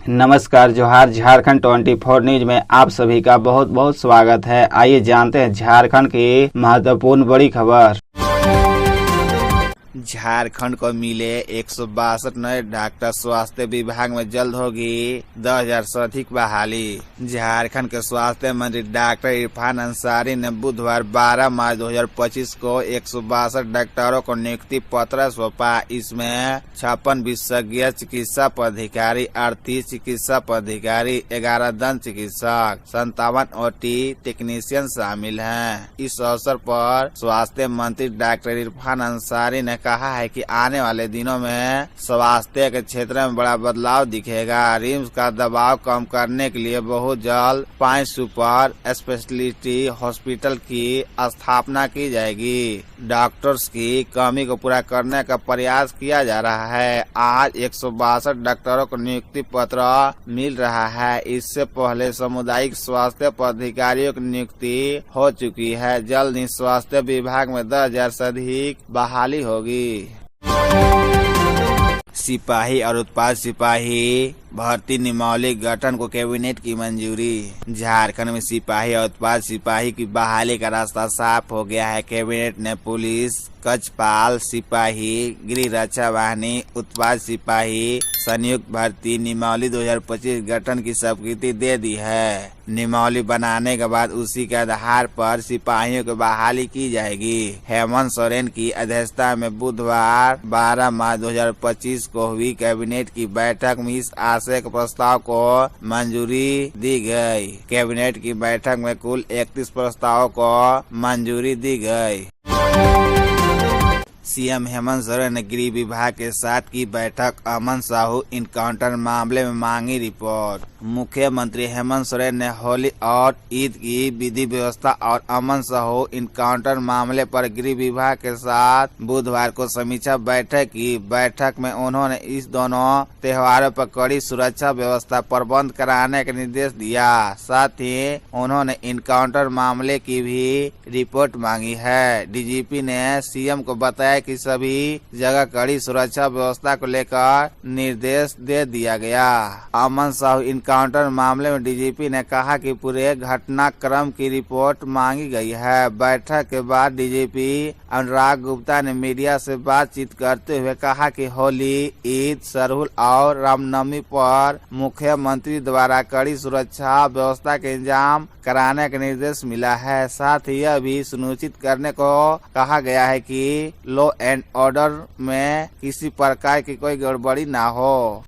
नमस्कार, जोहार। झारखंड 24 न्यूज में आप सभी का बहुत बहुत स्वागत है। आइए जानते हैं झारखंड की महत्वपूर्ण बड़ी खबर। झारखंड को मिले 162 नए डॉक्टर। स्वास्थ्य विभाग में जल्द होगी 10,000 से अधिक बहाली। झारखंड के स्वास्थ्य मंत्री डॉक्टर इरफान अंसारी ने बुधवार 12 मार्च 2025 को 162 डॉक्टरों को नियुक्ति पत्र सौंपा। इसमें 56 विशेषज्ञ चिकित्सा पदाधिकारी, 38 चिकित्सा पदाधिकारी, 11 दंत चिकित्सक, 57 OT टेक्नीशियन शामिल हैं। इस अवसर पर स्वास्थ्य मंत्री डॉक्टर इरफान अंसारी ने कहा है कि आने वाले दिनों में स्वास्थ्य के क्षेत्र में बड़ा बदलाव दिखेगा। रिम्स का दबाव कम करने के लिए बहुत जल्द 5 सुपर स्पेशलिटी हॉस्पिटल की स्थापना की जाएगी। डॉक्टर्स की कमी को पूरा करने का प्रयास किया जा रहा है। आज 162 डॉक्टरों को नियुक्ति पत्र मिल रहा है। इससे पहले सामुदायिक स्वास्थ्य पदाधिकारियों की नियुक्ति हो चुकी है। जल्द ही स्वास्थ्य विभाग में 10,000 से अधिक बहाली होगी। सिपाही और उत्पाद सिपाही भर्ती नियमावली गठन को कैबिनेट की मंजूरी। झारखंड में सिपाही और उत्पाद सिपाही की बहाली का रास्ता साफ हो गया है। कैबिनेट ने पुलिस, कक्षपाल सिपाही, गृह रक्षा वाहिनी, उत्पाद सिपाही संयुक्त भर्ती नियमावली 2025 गठन की स्वीकृति दे दी है। नियमावली बनाने के बाद उसी के आधार पर सिपाहियों की बहाली की जाएगी। हेमंत सोरेन की अध्यक्षता में बुधवार 12 मार्च 2025 को हुई कैबिनेट की बैठक में इस आशय के प्रस्ताव को मंजूरी दी गई। कैबिनेट की बैठक में कुल 31 प्रस्तावों को मंजूरी दी गई। सीएम हेमंत सोरेन ने गृह विभाग के साथ की बैठक। अमन साहू इनकाउंटर मामले में मांगी रिपोर्ट। मुख्यमंत्री हेमंत सोरेन ने होली और ईद की विधि व्यवस्था और अमन साहू इनकाउंटर मामले पर गृह विभाग के साथ बुधवार को समीक्षा बैठक की। बैठक में उन्होंने इस दोनों त्योहारों पर कड़ी सुरक्षा व्यवस्था प्रबंध कराने का निर्देश दिया। साथ ही उन्होंने इनकाउंटर मामले की भी रिपोर्ट मांगी है। डीजीपी ने सीएम को बताया कि सभी जगह कड़ी सुरक्षा व्यवस्था को लेकर निर्देश दे दिया गया। अमन साहू इनकाउंटर मामले में डीजीपी ने कहा कि पूरे घटनाक्रम की रिपोर्ट मांगी गई है। बैठक के बाद डीजीपी अनुराग गुप्ता ने मीडिया से बातचीत करते हुए कहा कि होली, ईद, सरहुल और रामनवमी पर मुख्यमंत्री द्वारा कड़ी सुरक्षा व्यवस्था के इंतजाम कराने का निर्देश मिला है। साथ ही यह भी सुनिश्चित करने को कहा गया है कि लॉ एंड ऑर्डर में किसी प्रकार की कोई गड़बड़ी ना हो।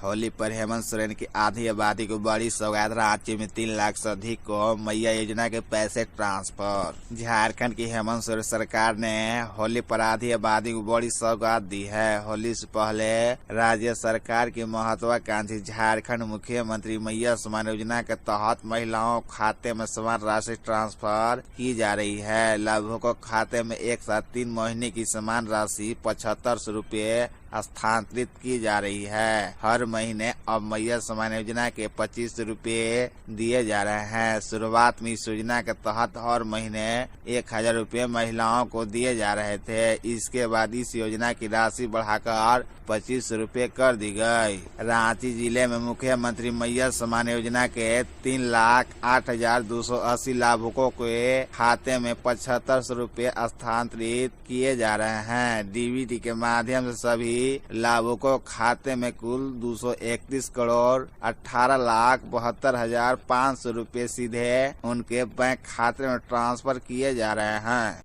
होली पर हेमंत सोरेन की आधी आबादी को बड़ी सौगात। रांची में 3 लाख से अधिक को मैया योजना के पैसे ट्रांसफर। झारखंड की हेमंत सोरेन सरकार ने होली पर आधी आबादी को बड़ी सौगात दी है। होली से पहले राज्य सरकार की महत्वाकांक्षी झारखंड मुख्यमंत्री मैया सम्मान योजना के तहत महिलाओं खाते में समान राशि ट्रांसफर की जा रही है। लाभुकों खाते में एक साथ 3 महीने की समान राशि 75 रुपए स्थानांतरित की जा रही है। हर महीने अब मैया सम्मान योजना के 25 रुपए दिए जा रहे हैं। शुरुआत में इस योजना के तहत हर महीने 1,000 रुपए महिलाओं को दिए जा रहे थे। इसके बाद इस योजना की राशि बढ़ाकर 25 रुपए कर दी गई। रांची जिले में मुख्यमंत्री मैया सम्मान योजना के 3,08,280 लाभुकों के खाते में 75 रुपए स्थानांतरित किए जा रहे हैं। डीबीटी के माध्यम से सभी लाभुकों खाते में कुल 231 करोड़ 18,72,500 रुपए सीधे उनके बैंक खाते में ट्रांसफर किए जा रहे हैं।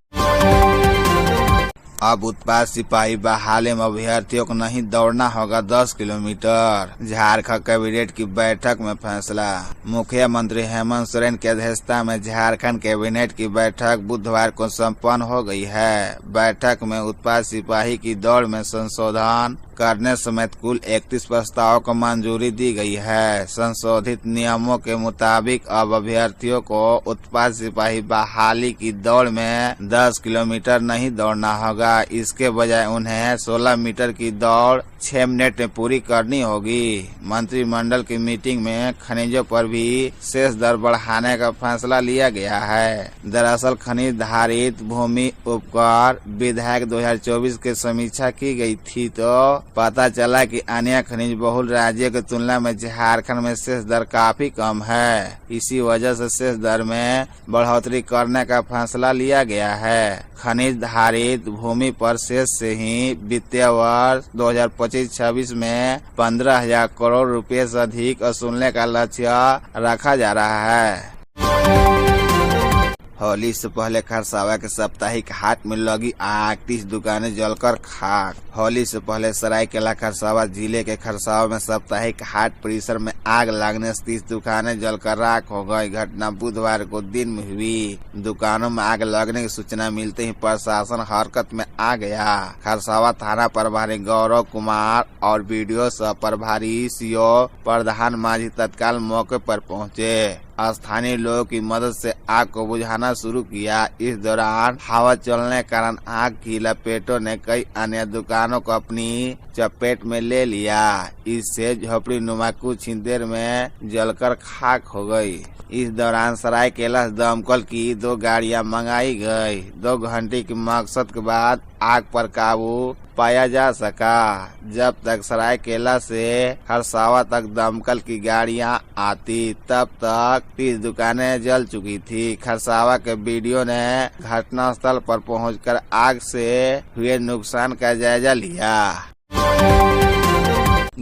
अब उत्पाद सिपाही बहाली में अभ्यर्थियों को नहीं दौड़ना होगा 10 किलोमीटर। झारखंड कैबिनेट की बैठक में फैसला। मुख्यमंत्री हेमंत सोरेन की अध्यक्षता में झारखंड कैबिनेट की बैठक बुधवार को संपन्न हो गई है। बैठक में उत्पाद सिपाही की दौड़ में संशोधन करने समेत कुल 31 प्रस्तावों को मंजूरी दी गई है। संशोधित नियमों के मुताबिक अब अभ्यर्थियों को उत्पाद सिपाही बहाली की दौड़ में 10 किलोमीटर नहीं दौड़ना होगा। इसके बजाय उन्हें 16 मीटर की दौड़ 6 मिनट में पूरी करनी होगी। मंत्रिमंडल की मीटिंग में खनिजों पर भी सेस दर बढ़ाने का फैसला लिया गया है। दरअसल खनिज धारित भूमि उपकर विधेयक 2024 की समीक्षा की गई थी तो पता चला कि अन्य खनिज बहुल राज्यों की तुलना में झारखंड में सेस दर काफी कम है। इसी वजह से सेस दर में बढ़ोतरी करने का फैसला लिया गया है। खनिज धारित भूमि पर सेस से ही वित्तीय वर्ष 2025-26 में 15,000 करोड़ रुपए से अधिक वसूलने का लक्ष्य रखा जा रहा है। होली से पहले खरसावा के साप्ताहिक हाट में लगी आग, 30 दुकानें जलकर खाक। होली से पहले सरायकेला खरसावा जिले के खरसावा में साप्ताहिक हाट परिसर में आग लगने से 30 दुकानें जलकर राख हो गई। घटना बुधवार को दिन में हुई। दुकानों में आग लगने की सूचना मिलते ही प्रशासन हरकत में आ गया। खरसावा थाना प्रभारी गौरव कुमार और बीडीओ सह प्रभारी सीओ प्रधान माझी तत्काल मौके पर पहुँचे। स्थानीय लोगों की मदद से आग को बुझाना शुरू किया। इस दौरान हवा चलने के कारण आग की लपेटों ने कई अन्य दुकानों को अपनी चपेट में ले लिया। इससे झोपड़ी नुमा कुछ ही देर में जलकर खाक हो गई। इस दौरान सरायकेला दमकल की 2 गाड़ियां मंगाई गई। 2 घंटे की मशक्कत के बाद आग पर काबू पाया जा सका। जब तक सरायकेला से खरसावा तक दमकल की गाड़ियां आती तब तक 30 दुकानें जल चुकी थी। खरसावा के बीडीओ ने घटनास्थल पर पहुंचकर आग से हुए नुकसान का जायजा लिया।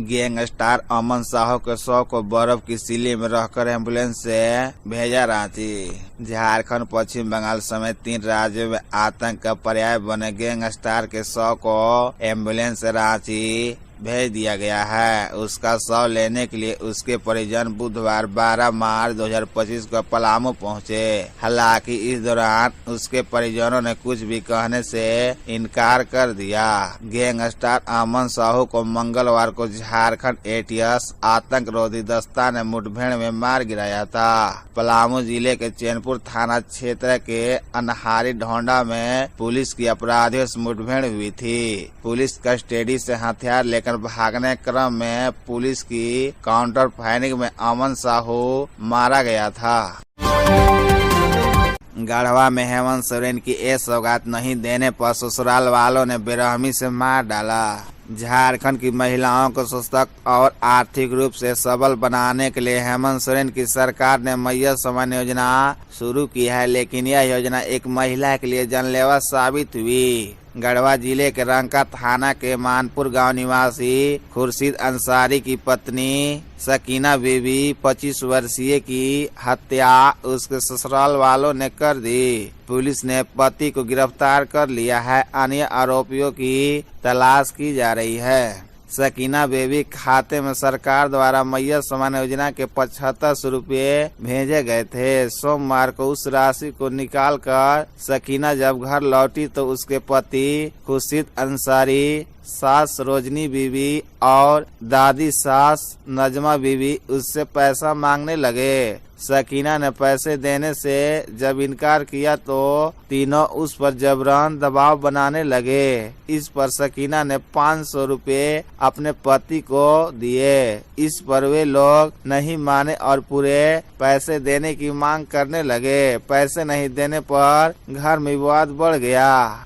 गैंगस्टर अमन साहू के 100 को बर्फ की सिली में रहकर एम्बुलेंस से भेजा रांची। झारखंड, पश्चिम बंगाल समेत 3 राज्यों में आतंक का पर्याय बने गैंगस्टर के 100 को एम्बुलेंस से रांची भेज दिया गया है। उसका शव लेने के लिए उसके परिजन बुधवार 12 मार्च 2025 को पलामू पहुंचे। हालांकि इस दौरान उसके परिजनों ने कुछ भी कहने से इनकार कर दिया। गैंगस्टर अमन साहू को मंगलवार को झारखंड एटीएस आतंकरोधी दस्ता ने मुठभेड़ में मार गिराया था। पलामू जिले के चैनपुर थाना क्षेत्र के अनहारी ढोंडा में पुलिस की अपराधियों से मुठभेड़ हुई थी। पुलिस कस्टडी से हथियार लेकर भागने क्रम में पुलिस की काउंटर फायरिंग में अमन साहू मारा गया था। गढ़वा में हेमंत सोरेन की सौगात नहीं देने पर ससुराल वालों ने बेरहमी से मार डाला। झारखंड की महिलाओं को सशक्त और आर्थिक रूप से सबल बनाने के लिए हेमंत सोरेन की सरकार ने मैया सम्मान योजना शुरू की है, लेकिन यह योजना एक महिला के लिए जानलेवा साबित हुई। गढ़वा जिले के रंका थाना के मानपुर गांव निवासी खुर्शीद अंसारी की पत्नी सकीना बीबी 25 वर्षीय की हत्या उसके ससुराल वालों ने कर दी। पुलिस ने पति को गिरफ्तार कर लिया है। अन्य आरोपियों की तलाश की जा रही है। सकीना बेबी खाते में सरकार द्वारा मैया सम्मान योजना के 75 रुपये भेजे गए थे। सोमवार को उस राशि को निकाल कर सकीना जब घर लौटी तो उसके पति खुर्शीद अंसारी, सास रोजनी बीबी और दादी सास नजमा बीबी उससे पैसा मांगने लगे। सकीना ने पैसे देने से जब इनकार किया तो तीनों उस पर जबरन दबाव बनाने लगे। इस पर सकीना ने 500 रुपये अपने पति को दिए। इस पर वे लोग नहीं माने और पूरे पैसे देने की मांग करने लगे। पैसे नहीं देने पर घर में विवाद बढ़ गया।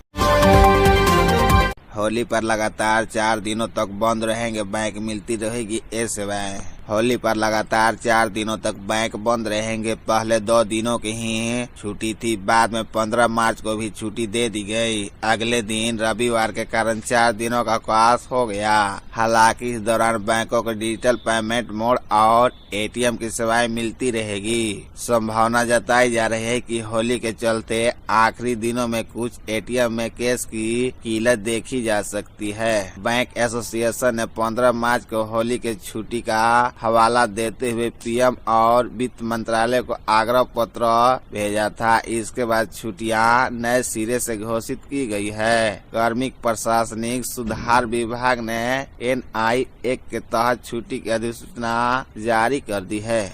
होली पर लगातार 4 दिनों तक बंद रहेंगे बैंक, मिलती रहेगी सेवाएं। होली पर लगातार 4 दिनों तक बैंक बंद रहेंगे। पहले 2 दिनों की ही छुट्टी थी, बाद में 15 मार्च को भी छुट्टी दे दी गई। अगले दिन रविवार के कारण 4 दिनों का अवकाश हो गया। हालांकि इस दौरान बैंकों को डिजिटल पेमेंट मोड और एटीएम की सेवाएं मिलती रहेगी। संभावना जताई जा रही है कि होली के चलते आखिरी दिनों में कुछ एटीएम में कैश की किल्लत देखी जा सकती है। बैंक एसोसिएशन ने 15 मार्च को होली के छुट्टी का हवाला देते हुए पीएम और वित्त मंत्रालय को आग्रह पत्र भेजा था। इसके बाद छुट्टियां नए सिरे से घोषित की गई है। कार्मिक प्रशासनिक सुधार विभाग ने NI 1 के तहत छुट्टी की अधिसूचना जारी कर दी है।